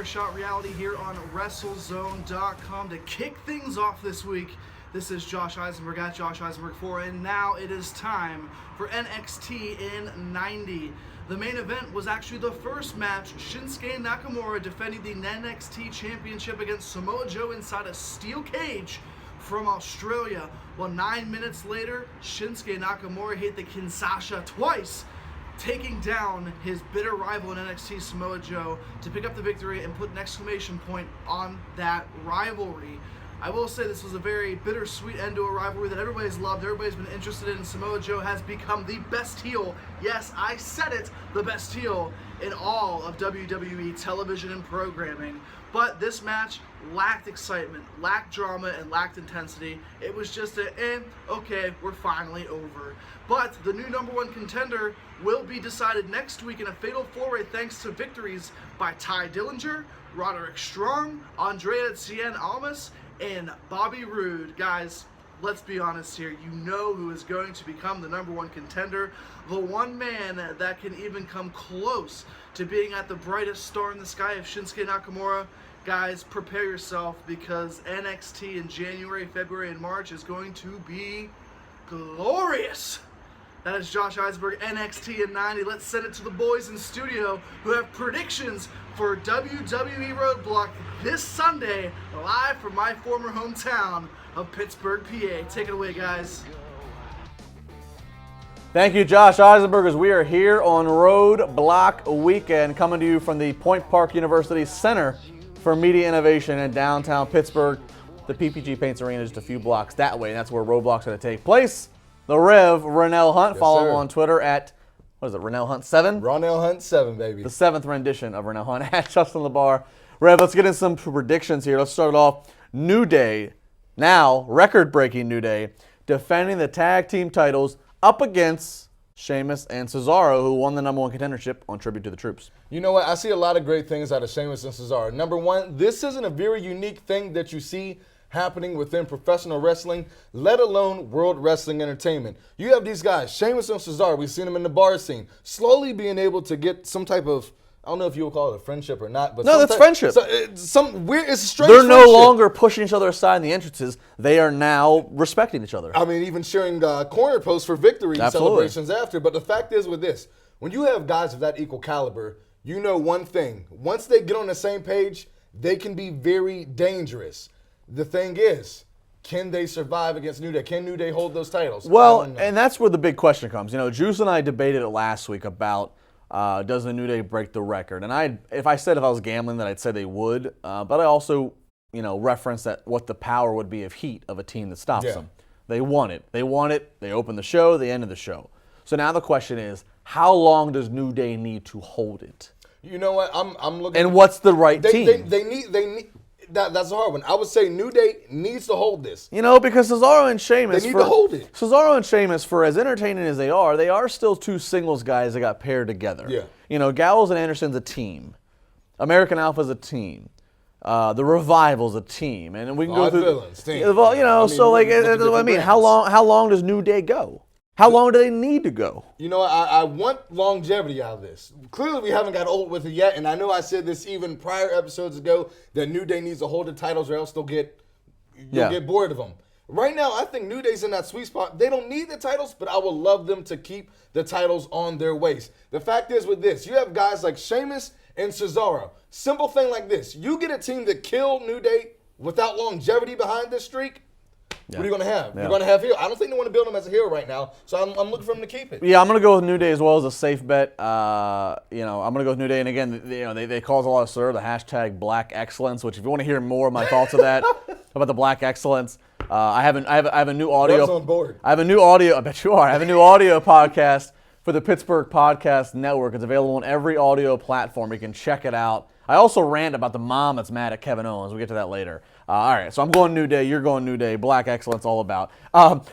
Shot Reality here on WrestleZone.com to kick things off this week. This is Josh Eisenberg at Josh Eisenberg 4, and now it is time for NXT in 90. The main event was actually the first match, Shinsuke Nakamura defending the NXT Championship against Samoa Joe inside a steel cage from Australia. Well, 9 minutes later, Shinsuke Nakamura hit the Sasha twice, taking down his bitter rival in NXT, Samoa Joe, to pick up the victory and put an exclamation point on that rivalry. I will say this was a very bittersweet end to a rivalry that everybody's loved, everybody's been interested in. Samoa Joe has become the best heel, yes, I said it, the best heel in all of WWE television and programming. But this match lacked excitement, lacked drama, and lacked intensity. It was just okay, we're finally over. But the new number one contender will be decided next week in a fatal four-way thanks to victories by Ty Dillinger, Roderick Strong, Andrea Cien Almas, and Bobby Roode. Guys, let's be honest here. You know who is going to become the number one contender. The one man that can even come close to being at the brightest star in the sky of Shinsuke Nakamura. Guys, prepare yourself because NXT in January, February, and March is going to be glorious. That is Josh Eisenberg, NXT in 90. Let's send it to the boys in studio who have predictions for WWE Roadblock this Sunday, live from my former hometown of Pittsburgh, PA. Take it away, guys. Thank you, Josh Eisenberg, as we are here on Roadblock Weekend, coming to you from the Point Park University Center for Media Innovation in downtown Pittsburgh. The PPG Paints Arena is just a few blocks that way, and that's where Roadblock's going to take place. The Rev, Rennell Hunt, follow him on Twitter at, what is it, Rennell Hunt 7? Rennell Hunt 7, baby. The 7th rendition of Rennell Hunt at Justin LeBar. Rev, let's get in some predictions here. Let's start off. New Day, now record-breaking New Day, defending the tag team titles up against Sheamus and Cesaro, who won the number one contendership on Tribute to the Troops. You know what? I see a lot of great things out of Sheamus and Cesaro. Number one, this isn't a very unique thing that you see happening within professional wrestling, let alone World Wrestling Entertainment. You have these guys, Sheamus and Cesaro, we've seen them in the bar scene, slowly being able to get some type of, I don't know if you would call it a friendship or not, but no, that's friendship. It's a strange They're friendship. no longer pushing each other aside in the entrances. They are now respecting each other. I mean, even sharing corner posts for victory celebrations after. But the fact is with this, when you have guys of that equal caliber, you know one thing. Once they get on the same page, they can be very dangerous. The thing is, can they survive against New Day? Can New Day hold those titles? Well, and that's where the big question comes. You know, Juice and I debated it last week about does the New Day break the record? And if I was gambling, that I'd say they would. But I also, referenced that what the power would be of heat of a team that stops them. They won it. They opened the show. They ended the show. So now the question is, how long does New Day need to hold it? You know what? I'm looking. And what's the right team? They need. That's a hard one. I would say New Day needs to hold this. Because Cesaro and Sheamus, they need to hold it. Cesaro and Sheamus, for as entertaining as they are still two singles guys that got paired together. Yeah. Gallows and Anderson's a team. American Alpha's a team. The Revival's a team, and we can go through. Villains, team. How long does New Day go? How long do they need to go? I want longevity out of this. Clearly, we haven't got old with it yet, and I know I said this even prior episodes ago that New Day needs to hold the titles or else you'll get bored of them. Right now, I think New Day's in that sweet spot. They don't need the titles, but I would love them to keep the titles on their waist. The fact is with this, you have guys like Sheamus and Cesaro. Simple thing like this. You get a team that killed New Day without longevity behind this streak, what are you going to have? You're going to have heel. I don't think they want to build him as a heel right now, so I'm looking for him to keep it. Yeah, I'm going to go with New Day as well as a safe bet. I'm going to go with New Day, and again, they cause a lot of stir, the hashtag Black Excellence, which if you want to hear more of my thoughts of that, about the Black Excellence, I have a new audio. Russ on board. I have a new audio. I bet you are. I have a new audio podcast for the Pittsburgh Podcast Network. It's available on every audio platform. You can check it out. I also rant about the mom that's mad at Kevin Owens. We'll get to that later. All right, so I'm going New Day. You're going New Day. Black Excellence all about.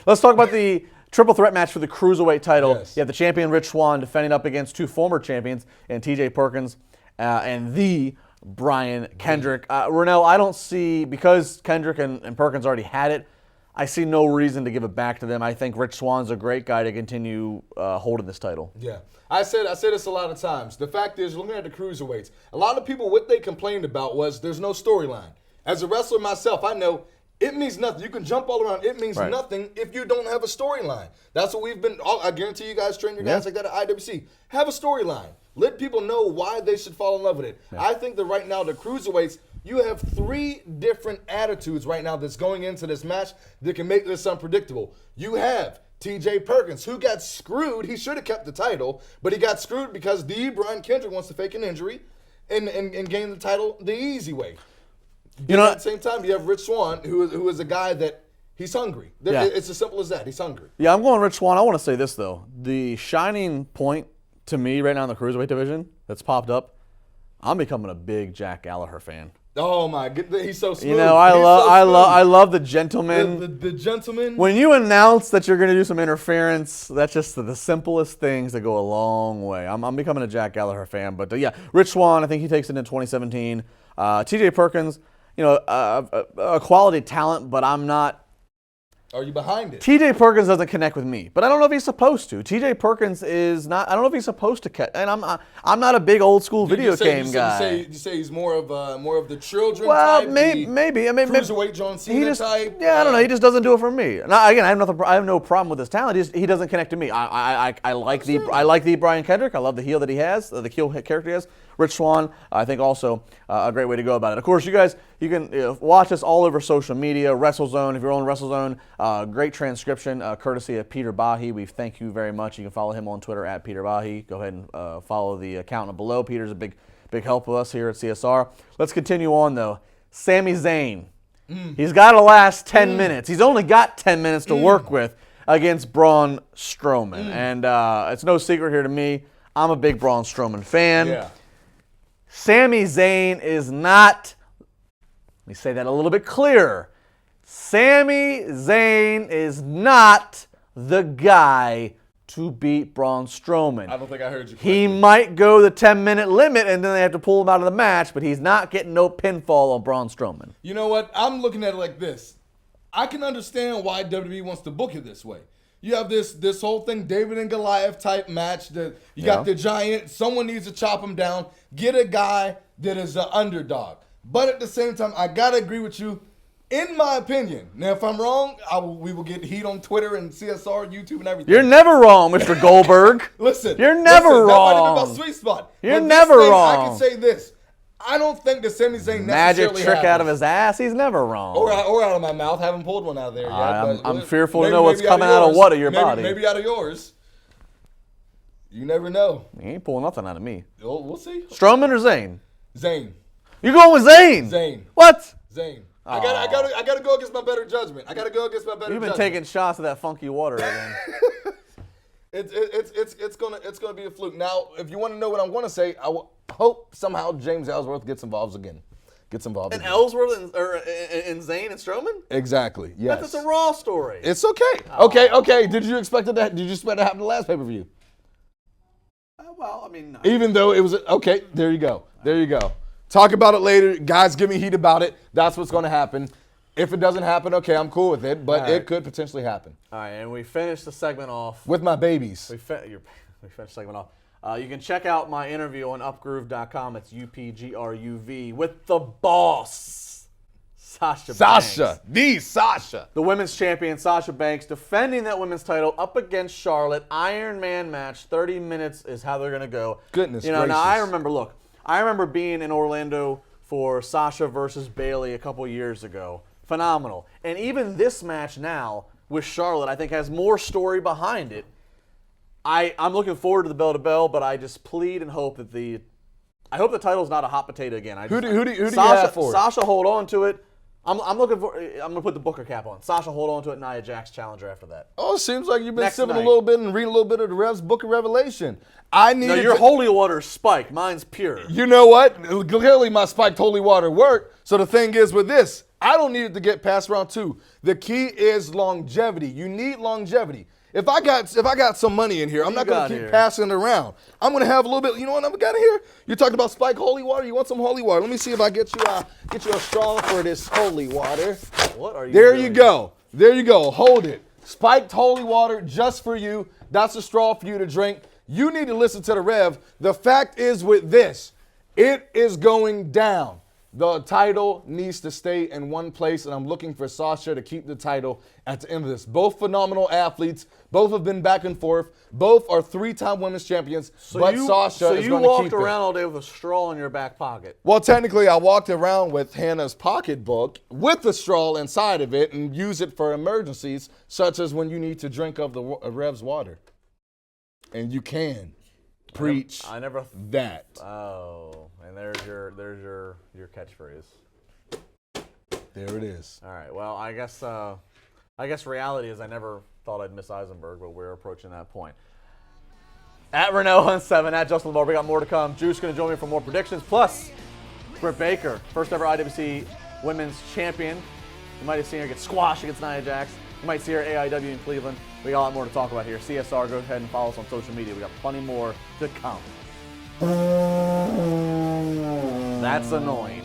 Let's talk about the triple threat match for the Cruiserweight title. Yes. You have the champion Rich Swann defending up against two former champions, and T.J. Perkins and the Brian Kendrick. Rennell, I don't see, because Kendrick and Perkins already had it, I see no reason to give it back to them. I think Rich Swann's a great guy to continue holding this title. Yeah. I say this a lot of times. The fact is, looking at the cruiserweights, a lot of people, what they complained about was there's no storyline. As a wrestler myself, I know it means nothing. You can jump all around. It means nothing if you don't have a storyline. That's what we've been, I guarantee you guys train your guys like that at IWC. Have a storyline. Let people know why they should fall in love with it. Yeah. I think that right now, the cruiserweights, you have 3 different attitudes right now that's going into this match that can make this unpredictable. You have TJ Perkins, who got screwed. He should have kept the title, but he got screwed because Brian Kendrick wants to fake an injury and gain the title the easy way. At the same time, you have Rich Swann, who is a guy that he's hungry. It's as simple as that. He's hungry. Yeah, I'm going Rich Swann. I want to say this, though. The shining point to me right now in the Cruiserweight division that's popped up, I'm becoming a big Jack Gallagher fan. Oh my goodness, he's so smooth. You know, I love the gentleman. The gentleman. When you announce that you're going to do some interference, that's just the simplest things that go a long way. I'm becoming a Jack Gallagher fan, but yeah, Rich Swann, I think he takes it in 2017. TJ Perkins, a quality talent, but I'm not. Are you behind it? TJ Perkins doesn't connect with me, but I don't know if he's supposed to. TJ Perkins is not. I don't know if he's supposed to. And I'm not a big old school video game guy. You say he's more of the children. Well, type, maybe. I mean, cruiserweight John Cena type. Yeah, I don't know. He just doesn't do it for me. Now, again, I have no problem with his talent. He doesn't connect to me. I like the Brian Kendrick. I love the heel that he has, the heel character he has. Rich Swann, I think also a great way to go about it. Of course, you guys, you can watch us all over social media, WrestleZone. If you're on WrestleZone, great transcription, courtesy of Peter Bahi. We thank you very much. You can follow him on Twitter at Peter Bahi. Go ahead and follow the account below. Peter's a big help with us here at CSR. Let's continue on, though. Sami Zayn. He's got to last 10 minutes. He's only got 10 minutes to work with against Braun Strowman. And it's no secret here to me, I'm a big Braun Strowman fan. Yeah. Sami Zayn is not, let me say that a little bit clearer. Sami Zayn is not the guy to beat Braun Strowman. I don't think I heard you. He might go the 10-minute limit and then they have to pull him out of the match, but he's not getting no pinfall on Braun Strowman. You know what? I'm looking at it like this. I can understand why WWE wants to book it this way. You have this whole thing, David and Goliath type match. You got the giant. Someone needs to chop him down. Get a guy that is an underdog. But at the same time, I got to agree with you, in my opinion. Now, if I'm wrong, we will get heat on Twitter and CSR, YouTube, and everything. You're never wrong, Mr. Goldberg. You're never wrong. That might be my sweet spot. You're never wrong. I can say this. I don't think that Sami Zayn magic necessarily trick happens. out of his ass. He's never wrong. Or out of my mouth. Haven't pulled one out of there yet. I'm fearful to know what's coming out of what of your body. Maybe out of yours. You never know. He ain't pulling nothing out of me. We'll see. Strowman or Zayn? Zayn. You going with Zayn? Zayn. What? Zayn. I gotta go against my better judgment. You've been taking shots of that funky water again. It's gonna be a fluke. Now, if you want to know what I'm gonna say, I hope somehow James Ellsworth gets involved again. And Ellsworth and Zayn and Strowman? Exactly. Yes. That's a Raw story. It's okay. Okay. Did you expect it to happen the last pay-per-view? Well, I mean, no. Even though it was okay. There you go. Talk about it later. Guys, give me heat about it. That's what's going to happen. If it doesn't happen, okay, I'm cool with it, but it could potentially happen. All right, and we finished the segment off. With my babies. We finished the segment off. You can check out my interview on upgroove.com. It's UPGRUV with the boss, Sasha Banks. Sasha. The women's champion, Sasha Banks, defending that women's title up against Charlotte. Iron Man match, 30 minutes is how they're going to go. Goodness gracious. Now I remember being in Orlando for Sasha versus Bayley a couple years ago. Phenomenal. And even this match now with Charlotte, I think has more story behind it. I'm looking forward to the bell-to-bell, but I just plead and hope that the title's not a hot potato again. Who do you have for it? Sasha, hold on to it. I'm gonna put the Booker cap on. Sasha, hold on to it. Nia Jax challenger after that. Oh, it seems like you've been sipping a little bit and reading a little bit of the Book of Revelation. Your holy water is spiked. Mine's pure. You know what? Clearly my spiked holy water worked. So the thing is with this, I don't need it to get past round 2. The key is longevity. You need longevity. If I got some money in here, I'm not going to keep passing it around. I'm going to have a little bit. You know what I've got in here? You're talking about spiked holy water. You want some holy water? Let me see if I get you a straw for this holy water. What are you There doing? you go. There you go. Hold it. Spiked holy water just for you. That's a straw for you to drink. You need to listen to the Rev. The fact is with this, it is going down. The title needs to stay in one place, and I'm looking for Sasha to keep the title at the end of this. Both phenomenal athletes. Both have been back and forth. Both are 3-time women's champions, Sasha is going to keep it. So you walked around all day with a straw in your back pocket. Well, technically, I walked around with Hannah's pocketbook with the straw inside of it and use it for emergencies, such as when you need to drink of the Rev's water. And you can preach that. Oh, and there's your catchphrase. There it is. All right. Well, I guess reality is I never thought I'd miss Eisenberg, but we're approaching that point. At Renault17, at Justin Lamar, we got more to come. Juice going to join me for more predictions. Plus, Britt Baker, first ever IWC Women's Champion. You might have seen her get squashed against Nia Jax. You might see her at AIW in Cleveland. We got a lot more to talk about here. CSR, go ahead and follow us on social media. We got plenty more to come. That's annoying.